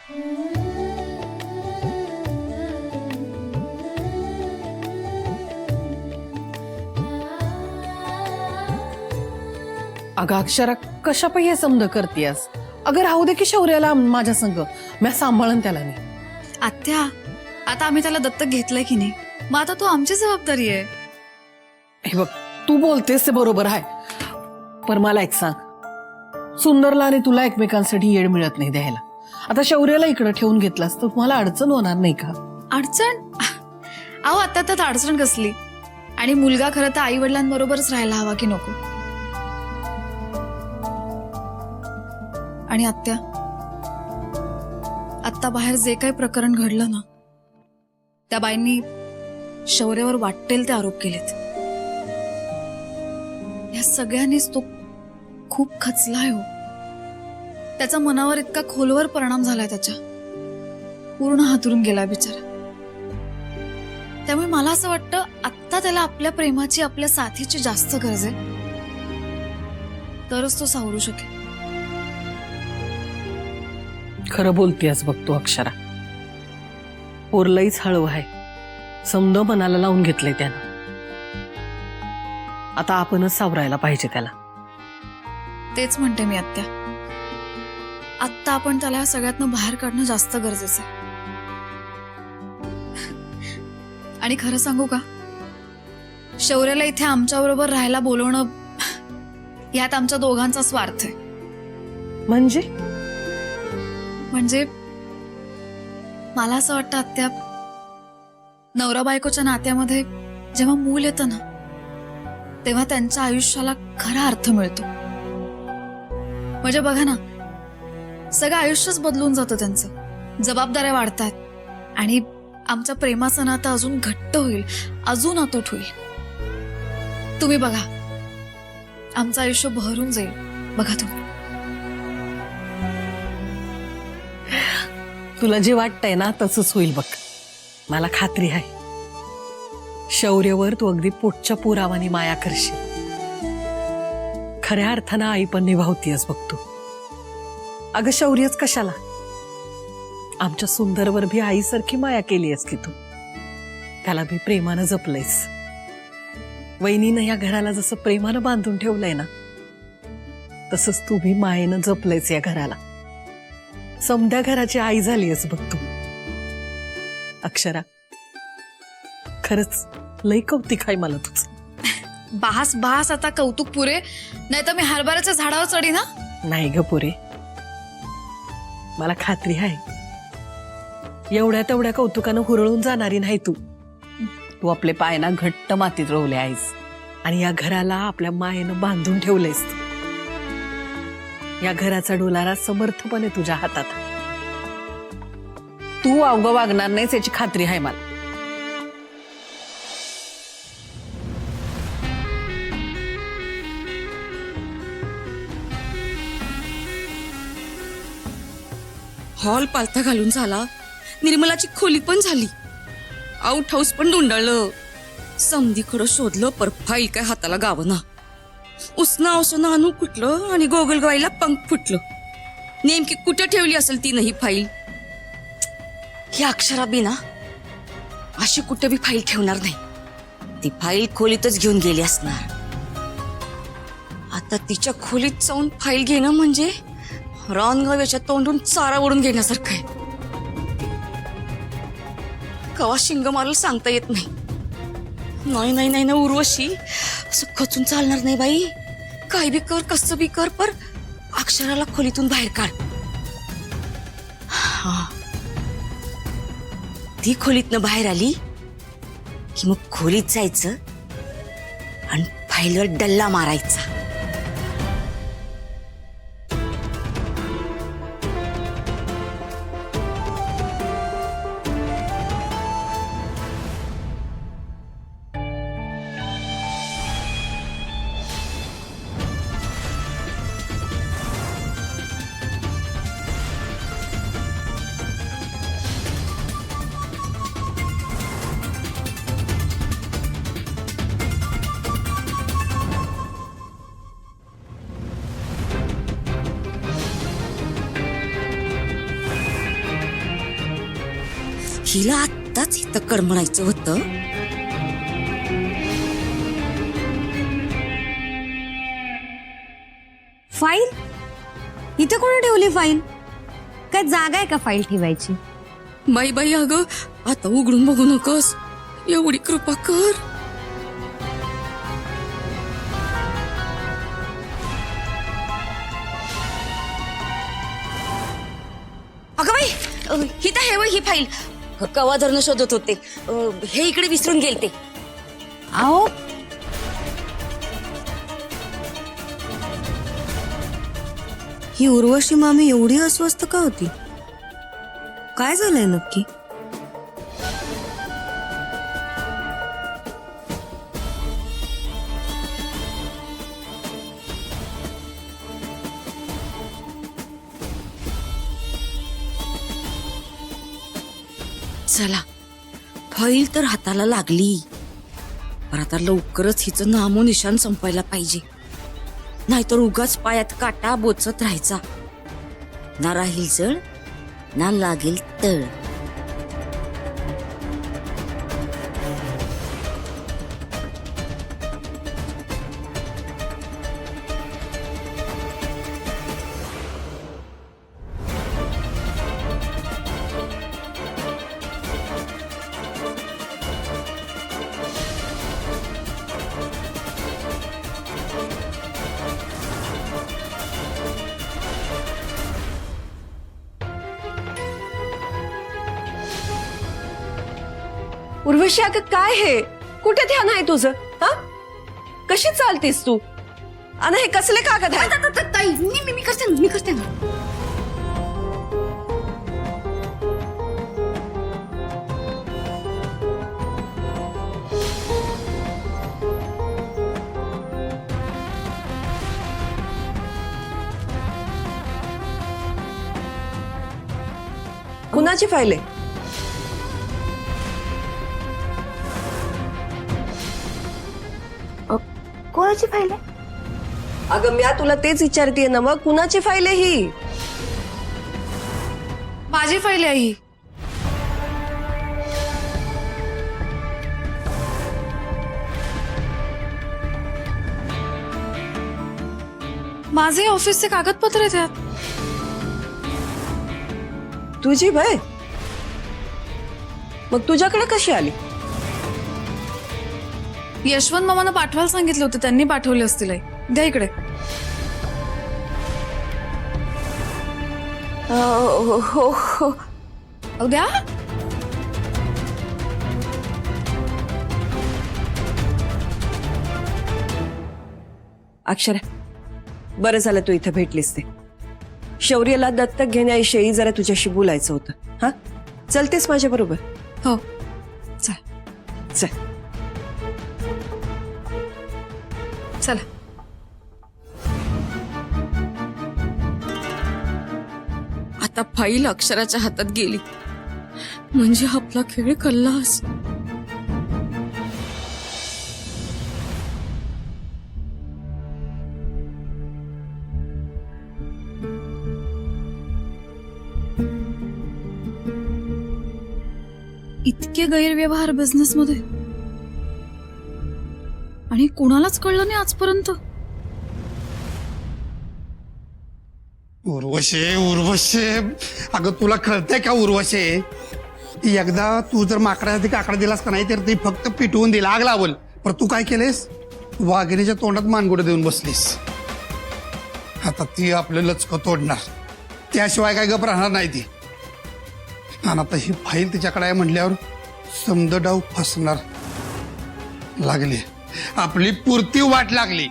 अगं अक्षरा, कशा पाहिजे समज करतीयस? अगं राहू दे की शौर्याला माझ्या संग, मी सांभाळन त्याला नाही. आत्या, आता आम्ही त्याला दत्तक घेतलंय की नाही, मग आता तो आमची जबाबदारी आहे. हे बघ, तू बोलतेस ते बरोबर आहे, पण मला एक सांग, सुंदरला आणि तुला एकमेकांसाठी येड मिळत नाही द्यायला. आता शौर्याला इकडे ठेवून घेतलास तर तुम्हाला अडचण होणार नाही का? अडचण? अहो आता त्यात अडचण कसली? आणि मुलगा खरं तर आई वडिलांबरोबरच राहायला हवा की नको? आणि आत्या, आत्ता बाहेर जे काही प्रकरण घडलं ना, त्या बाईंनी शौर्यावर वाटेल ते आरोप केलेत. या सगळ्यांनीच तो खूप खचलाय हो. त्याचा मनावर इतका खोलवर परिणाम झालाय, त्याच्या पूर्ण हातरून गेलाय बिचारा. त्यामुळे मला असं वाटतं आत्ता त्याला आपल्या प्रेमाची, आपल्या साथीची जास्त गरज आहे, तरच तो सावरू शकेल. खरं बोलतेस बघ तू अक्षरा. पोरलईच हळव आहे, समज मनाला लावून घेतलंय त्यानं. आता आपणच सावरायला पाहिजे त्याला. तेच म्हणते मी आत्या, आत्ता आपण त्याला या सगळ्यातनं बाहेर काढणं जास्त गरजेचं आहे. आणि खरं सांगू का, शौर्याला इथे आमच्या बरोबर राहायला बोलवणं, यात आमच्या दोघांचा स्वार्थ आहे. म्हणजे मला असं वाटतं आत्या, नवरा बायकोच्या नात्यामध्ये जेव्हा मूल येतं ना, तेव्हा त्यांच्या आयुष्याला खरा अर्थ मिळतो. म्हणजे बघा ना, सगळं आयुष्यच बदलून जातं त्यांचं. जबाबदाऱ्या वाढतात आणि आमच्या प्रेमाचं नातं अजून घट्ट होईल, अजून अतूट होईल. तुम्ही बघा, आमचं आयुष्य बहरून जाईल. बघा तुम्ही. तुला जे वाटतंय ना तसंच होईल बघ, मला खात्री आहे. शौर्यवर तू अगदी पोटच्या पुरावानी माया करशील. खऱ्या अर्थानं आई पण निभावतीयस बघ तू. अगं शौर्यच कशाला, आमच्या सुंदरवर भी आईसारखी माया केलीयस की तू. त्याला भी प्रेमानं जपलंयस. वहिनीनं या घराला जसं प्रेमानं बांधून ठेवलंय ना, तसंच तू भी मायेनं जपलंयस या घराला. समद्या घराची आई झालीयस बघ तू. अक्षरा, खरंच लई कौतिक आहे मला तुझं. बास बास, आता कौतुक पुरे, नाही तर मी हरभऱ्याच्या झाडावर चढी ना. नाही ग पुरे, मला खात्री आहे एवढ्या तेवढ्या कौतुकानं हुरळून जाणारी नाही तू. तू आपले पायना घट्ट मातीत रोवले आहेस आणि या घराला आपल्या मायेनं बांधून ठेवलेस. या घराचा डोलारा समर्थपणे तुझ्या हातात. तू अवघं वागणार नाहीस याची खात्री आहे मला. हॉल पालथा घालून झाला, निर्मलाची खोली पण झाली, आउट हाऊस पण धुंडाळलं, समधीकडं शोधलं, पर फाईल काय हाताला गावना. उसना औसना आणू कुठलं आणि गोगलगाईला पंख फुटलं. नेमकी कुठे ठेवली असेल ती नाही फाईल. ही अक्षरा बिना अशी कुठे बी फाईल ठेवणार नाही. ती फाईल खोलीतच घेऊन गेली असणार. आता तिच्या खोलीत जाऊन फाईल घेणं म्हणजे रानगाव्याच्या तोंडून चारा ओढून घेण्यासारखं आहे. कवा शिंग मारला सांगता येत नाही. नाही नाही नाही ना उर्वशी, असं खचून चालणार नाही बाई. काय बी कर, कसं बी कर, पर अक्षराला खोलीतून बाहेर काढ. ती खोलीतनं बाहेर आली की मग खोलीत जायचं आणि फाईलवर डल्ला मारायचा. हिला आत्ताच इथं कडमणायचं होतं. फाईल इथे कोणी ठेवली फाईल? काय जागा आहे का फाईल ठेवायची? बाई बाई अगं आता उघडून बघू नकोस, एवढी कृपा कर. अगं बाई ही तर हे ही फाईल कवा धरणं शोधत होते, हे इकडे विसरून गेलते. आओ ही उर्वशी मामी एवढी अस्वस्थ का होती? काय झालंय नक्की? चला फाईल तर हाताला लागली, पण आता लवकरच हिचं नामो निशान संपायला पाहिजे, नाहीतर उगाच पायात काटा बोचत राहायचा. ना राहील जळ ना लागेल तळ. उर्वशी अगं काय हे? कुठे ध्यान आहे तुझं? हा कशी चालतीस तू? आणि हे कसले कागद आहेत? मी करते ना. कुणाची फाईल आहे? कोणाची फाईल आहे? अगं मी तुला तेच विचारतेय ना, मग कुणाची फाईल आहे ही? माझी फाईल आहे ही. माझे ऑफिसचे कागदपत्र आहेत यात. तुझी बाय मग तुझ्याकडे कशी आली? यशवंत मामानं पाठवायला सांगितले होते, त्यांनी पाठवले असतील. आई, द्या इकडे. हो हो अहो, द्या. अक्षरा, बरं झालं तू इथं भेटलीस. ते शौर्यला दत्तक घेण्याविषयी जरा तुझ्याशी बोलायचं होतं. हा चलतेस माझ्या बरोबर? हो चल चल. चला. आता फाईल अक्षराच्या हातात गेली म्हणजे आपला खेळ खल्लास. इतके गैरव्यवहार बिझनेसमध्ये आणि कोणालाच कळलं नाही आजपर्यंत. उर्वशे उर्वशे, अगं तुला कळतंय का उर्वशे? एकदा तू जर माकडासाठी काकडा दिलास का नाही तर ती फक्त पिटवून दिला, आग लावल. पण तू काय केलेस? वाघिणीच्या तोंडात मानगुडे देऊन बसलीस. आता ती आपलं लचकं तोडणार, त्याशिवाय काय गप राहणार नाही ती. आणि आता ही फाईल तिच्याकडे आहे म्हटल्यावर समद डाव फसणार. लागली आपली पुरती वाट लागली.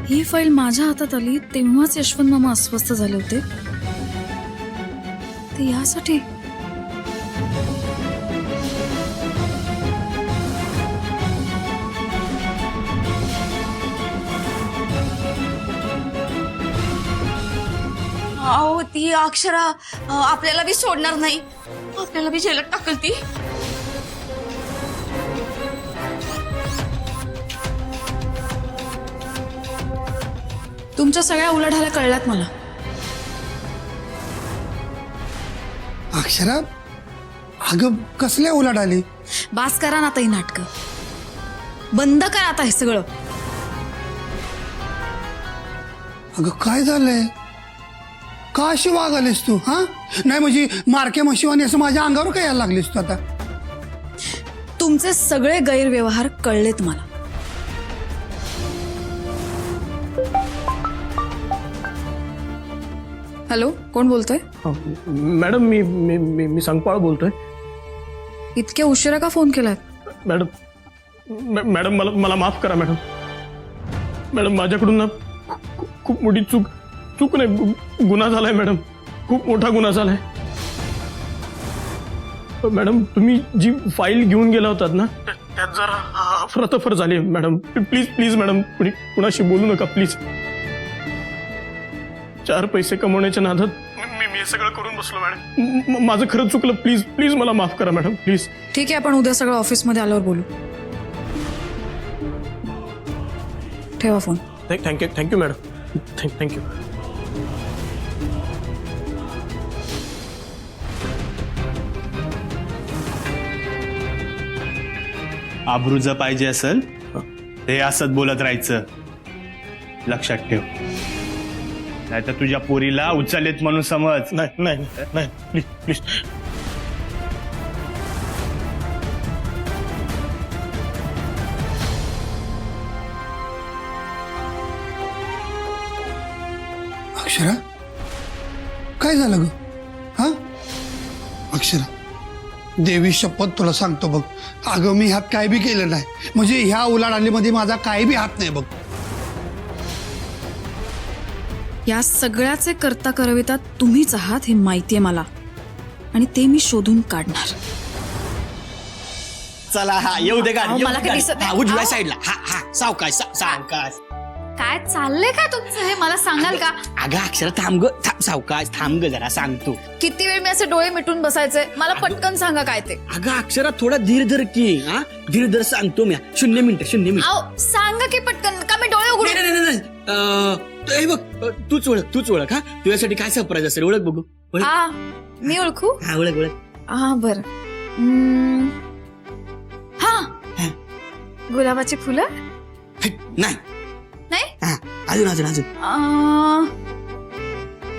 ही फाईल माझ्या हातात आली तेव्हाच यशवंत मामा अस्वस्थ झाले होते. ते यासाठी अहो ती अक्षरा आपल्याला बी सोडणार नाही, आपल्याला बी जेलात टाकल ती. तुमच्या सगळ्या उलाढाल्या कळल्यात मला. अक्षरा अगं कसल्या उलाढ आली? बास करा ना आता ही नाटकं. बंद करा आता हे सगळं. अगं काय झालंय? का अशी वागालीस तू? हा नाही म्हणजे मारक्या म्हशीवानी असं माझ्या अंगावर काय यायला लागलीस तू आता? तुमचे सगळे गैरव्यवहार कळलेत मला. हॅलो, कोण बोलतोय? मॅडम मी मी मी मी संगपाळ बोलतोय. इतक्या उशिरा का फोन केलाय? मॅडम मला माफ करा मॅडम. मॅडम माझ्याकडून ना खूप मोठी चूक नाही, गुन्हा झालाय मॅडम. खूप मोठा गुन्हा झालाय. मॅडम तुम्ही जी फाईल घेऊन गेला होतात ना त्यात जरा अफरातफर झाली मॅडम. प्लीज मॅडम कुणाशी बोलू नका प्लीज. 4 पैसे कमवण्याच्या नादात मी हे सगळं करून बसलो मॅडम. माझं खरंच चुकलं. प्लीज मला माफ करा मॅडम प्लीज. ठीक आहे, आपण उद्या सगळं ऑफिसमध्ये आल्यावर बोलू. ठेवा फोन. Thank you madam. थँक्यू. आबरू जर पाहिजे असेल ते असंच बोलत राहायचं. लक्षात ठेव, नाही तर तुझ्या पोरीला उचलेत म्हणून समज. नाही प्लीज. अक्षरा काय झालं ग? हा अक्षरा देवी शपथ तुला सांगतो बघ, अगं मी ह्यात काय बी केलं नाही. म्हणजे ह्या उलाढालीमध्ये माझा काय बी हात नाही बघ. या सगळ्याचे करता करविता तुम्हीच आहात हे माहितीये मला, आणि ते मी शोधून काढणार. चला हा येऊ दे गाडी. मला काही दिसत नाही. उजव्या अहो. साईडला. हा सावकाश सावकाश. काय चाललंय काय तुमचं हे मला सांगाल का? अगं अक्षर थांब ग. सावकाश थांब ग जरा सांगतो. किती वेळ मी असे डोळे मिटून बसायचे? मला पटकन सांगा काय ते. अगं अक्षरा थोडा धीर धर की. हा धीर धर सांगतो मी. 0 मिनिट. अहो सांगा की पटकन, का मी डोळे उघडू? नाही. हे बघ तूच ओळख. हा तुझ्यासाठी काय सरप्राईज असेल ओळख बघू. हा मी ओळखू? हा ओळख. हा बर. हा गुलाबाची फुलं? नाही नाही. हा अजून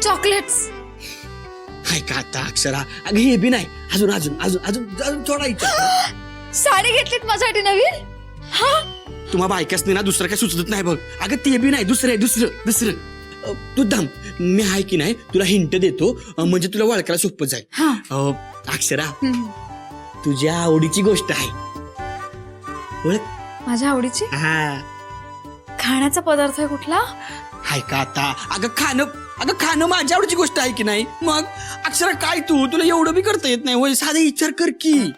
चॉकलेट्स? हाय का आता अक्षरा. अगं हे बी नाही. अजून थोडा इच्छा. साडी घेतलीत माझ्यासाठी नवीन? हा तुम्हा बायकासनी ना दुसरं काय सुचत नाही बघ. अगं ते बी नाही. दुसरं तू दम. मी आहे की नाही तुला हिंट देतो, म्हणजे तुला ओळखायला सोपं जाईल. हा. अक्षरा तुझ्या आवडीची गोष्ट आहे. ओळख. माझ्या आवडीची? हा खाण्याचा पदार्थ आहे कुठला? हाय का आता. अगं खाणं माझ्या आवडीची गोष्ट आहे की नाही. मग अक्षरा काय तुला एवढं बी करता येत नाही होय? साधा विचार कर की.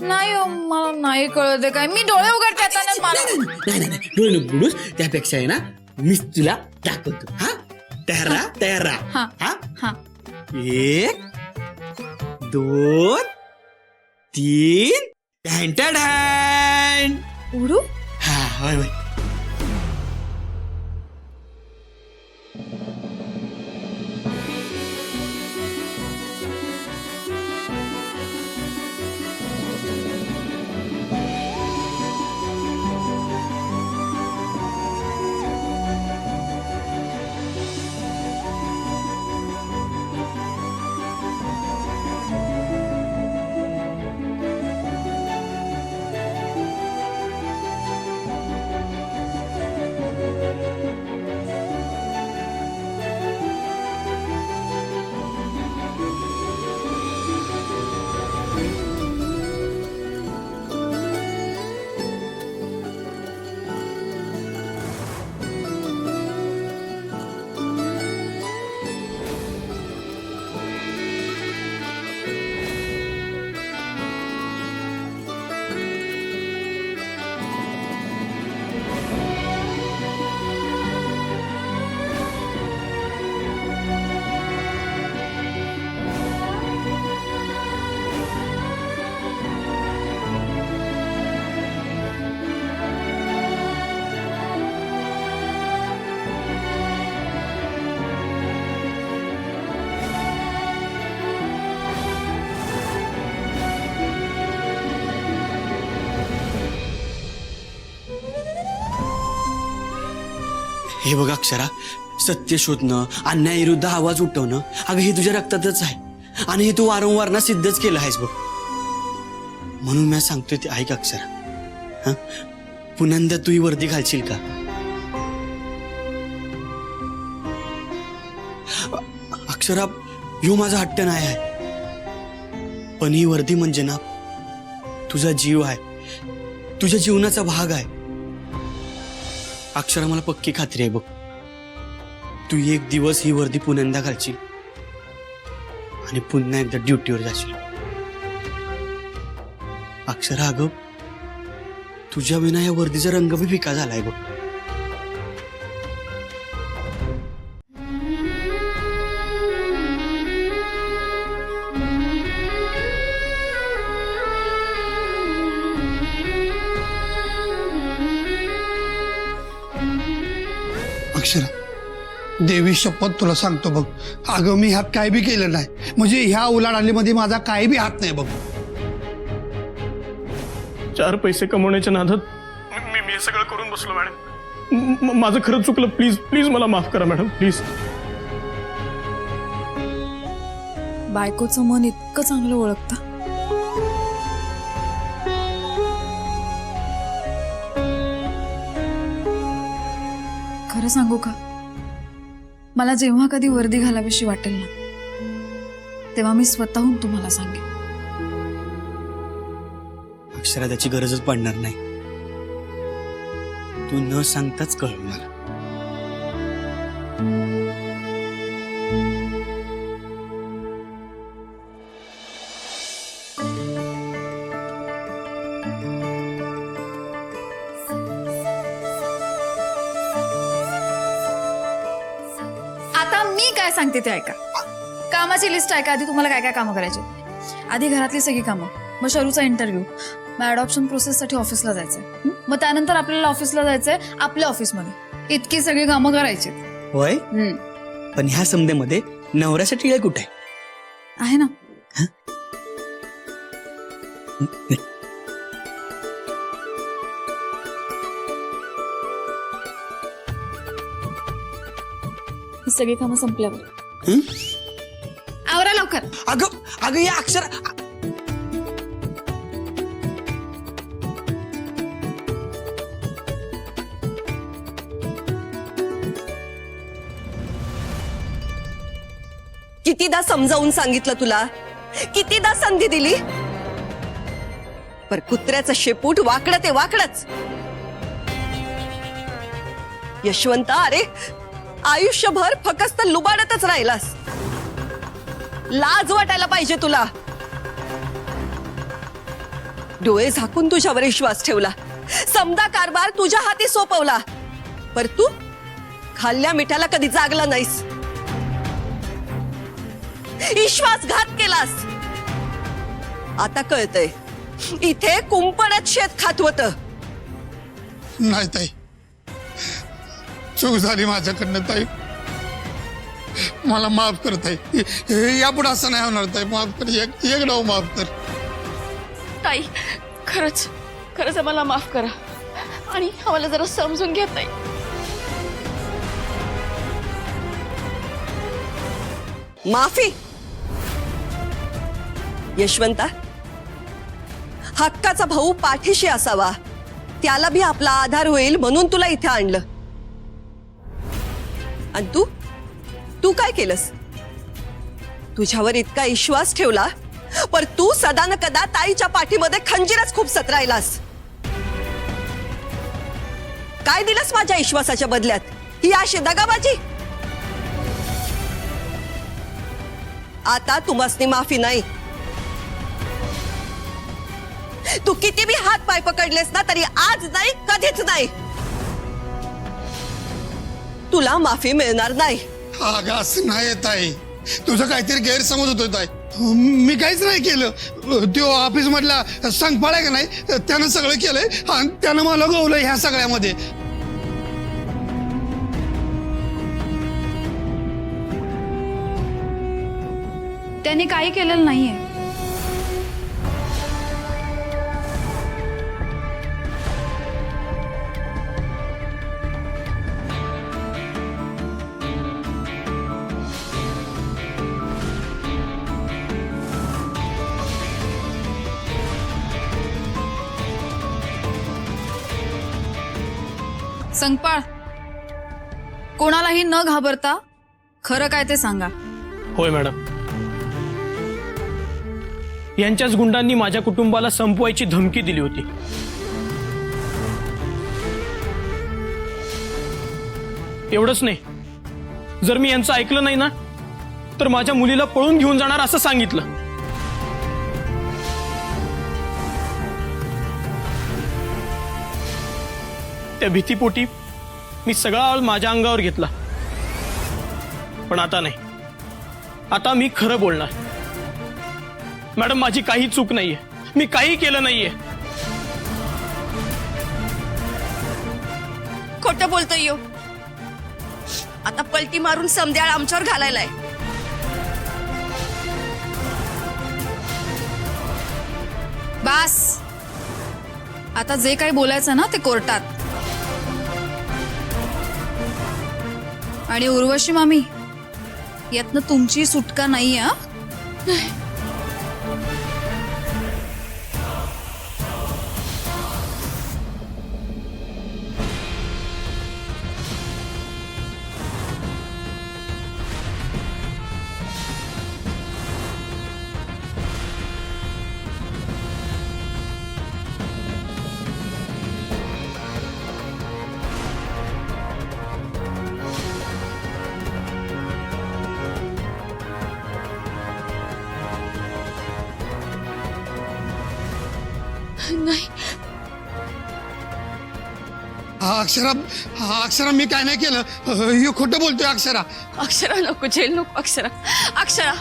नाही हो, मला नाही कळत आहे काय. मी डोळे उघडते आता ना. मला नाही डोळे नको बुडूस. त्यापेक्षा आहे ना मीच तुला दाखवतो. हा तयार राहा. हा हा 1 2 3 ढॅन. उडू? हा होय. हे बघ अक्षरा, सत्य शोधणं, अन्यायाविरुद्ध आवाज उठवणं, अगं हे तुझ्या रक्तातच आहे आणि हे तू वारंवार ना सिद्धच केलं आहेस बघ. म्हणून मी सांगतोय ते ऐक अक्षरा. हा, पुन्हा तू ही वर्दी घालशील का? अक्षरा, ह्यो माझा हट्ट नाही आहे, पण ही वर्दी म्हणजे ना तुझा जीव आहे, तुझ्या जीवनाचा भाग आहे. अक्षरा, मला पक्की खात्री आहे बघ, तू एक दिवस ही वर्दी पुन्हा घालशील आणि पुन्हा एकदा ड्युटीवर जाशील. अक्षरा, अगं तुझ्या विना या वर्दीचा रंग बी फिका झालाय बघ. अक्षरा, देवी शपथ तुला सांगतो बघ, अगं मी ह्यात काय बी केलं नाही, म्हणजे ह्या उलाढालीमध्ये माझा काय बी हात नाही बघ. 4 पैसे कमवण्याच्या नादात मी हे सगळं करून बसलो मॅडम. माझं खरंच चुकलं. प्लीज प्लीज मला माफ करा मॅडम, प्लीज. बायकोचं मन इतकं चांगलं ओळखता. खरं सांगू का, मला जेव्हा कधी वर्दी घालावीशी वाटेल ना, तेव्हा मी स्वतःहून तुम्हाला सांगेन. अक्षरा, त्याची गरजच पडणार नाही, तू न सांगताच कळव मला. आता मी काय सांगते ते ऐका. कामाची लिस्ट ऐका. आधी तुम्हाला काय काय कामं करायची. आधी घरातली सगळी कामं, मग शरूचा इंटरव्ह्यू, मग अडॉप्शन प्रोसेससाठी ऑफिसला जायचंय, मग त्यानंतर आपल्याला ऑफिसला जायचंय आपल्या ऑफिसमध्ये. इतकी सगळी कामं करायची. होय, पण ह्या समजेमध्ये नवऱ्यासाठी वेळ कुठे आहे ना. ही सगळी कामं संपल्यावर आवरा लवकर. अगं अगं या अक्षरा, कितीदा समजावून सांगितलं तुला, कितीदा संधी दिली, पर कुत्र्याचं शेपूट वाकडं ते वाकडच. यशवंत, अरे आयुष्यभर फकस्त लुबाडतच राहिलास. लाज वाटायला पाहिजे तुला. डोळे झाकून तुझ्यावर विश्वास ठेवला, समदा कारभार तुझ्या हाती सोपवला, पर तू खाल्ल्या मिठाला कधी जागला नाहीस. विश्वासघात केलास. आता कळतंय, इथे कुंपणात शेत खात होतं. नाही ताई, चूक झाली माझ्याकडनं ताई, मला माफ कर ताई. यापुढे असं नाही होणार ताई, माफ कर, एक डाव माफ कर. ताई, खरंच खरंच आम्हाला माफ करा आणि आम्हाला जरा समजून घ्या ताई. माफी? यशवंता, हक्काचा भाऊ पाठीशी असावा, त्याला भी आपला आधार होईल म्हणून तुला इथे आणलं. आणि तू काय केलंस? तुझ्यावर इतका विश्वास ठेवला, पर तू सदा न कदा ताईच्या पाठीमध्ये खंजीरच खूप सतरायलास. काय दिलंस माझ्या विश्वासाच्या बदल्यात? ही अशी दगाबाजी? आता तुम्हासनी माफी नाही. तू किती बी हात पाय पकडलेस ना, तरी आज नाही, कधीच नाही. तुला माफी मिळणार नाही. अगं असं नाही ताई, तुझं काहीतरी गैरसमज होतोय ताई. मी काहीच नाही केलं. तो ऑफिस मधला संगपाळ आहे का नाही, त्यानं सगळं केलंय आणि त्यानं मला गवलंय ह्या सगळ्यामध्ये. त्यांनी काही केलेलं नाहीये. संगपाळ, कोणालाही न घाबरता खरं काय ते सांगा. होय मॅडम, यांच्याच गुंडांनी माझ्या कुटुंबाला संपवायची धमकी दिली होती. एवढंच नाही, जर मी यांचं ऐकलं नाही ना तर माझ्या मुलीला पळून घेऊन जाणार असं सांगितलं. त्या भीतीपोटी मी सगळा आळ माझ्या अंगावर घेतला. पण आता नाही, आता मी खरं बोलणार. मॅडम, माझी काही चूक नाहीये, मी काही केलं नाहीये. खोटं बोलतोय यो. आता पलटी मारून समद्याळ आमच्यावर घालायलाय. बास, आता जे काही बोलायचं ना ते कोर्टात. आणि उर्वशी मामी, यातनं तुमची सुटका नाहीये. हा, अक्षरा मी काय नाही केलं. हे खोटं बोलतोय अक्षरा. अक्षरा नको, जेल नको. अक्षरा, अक्षरा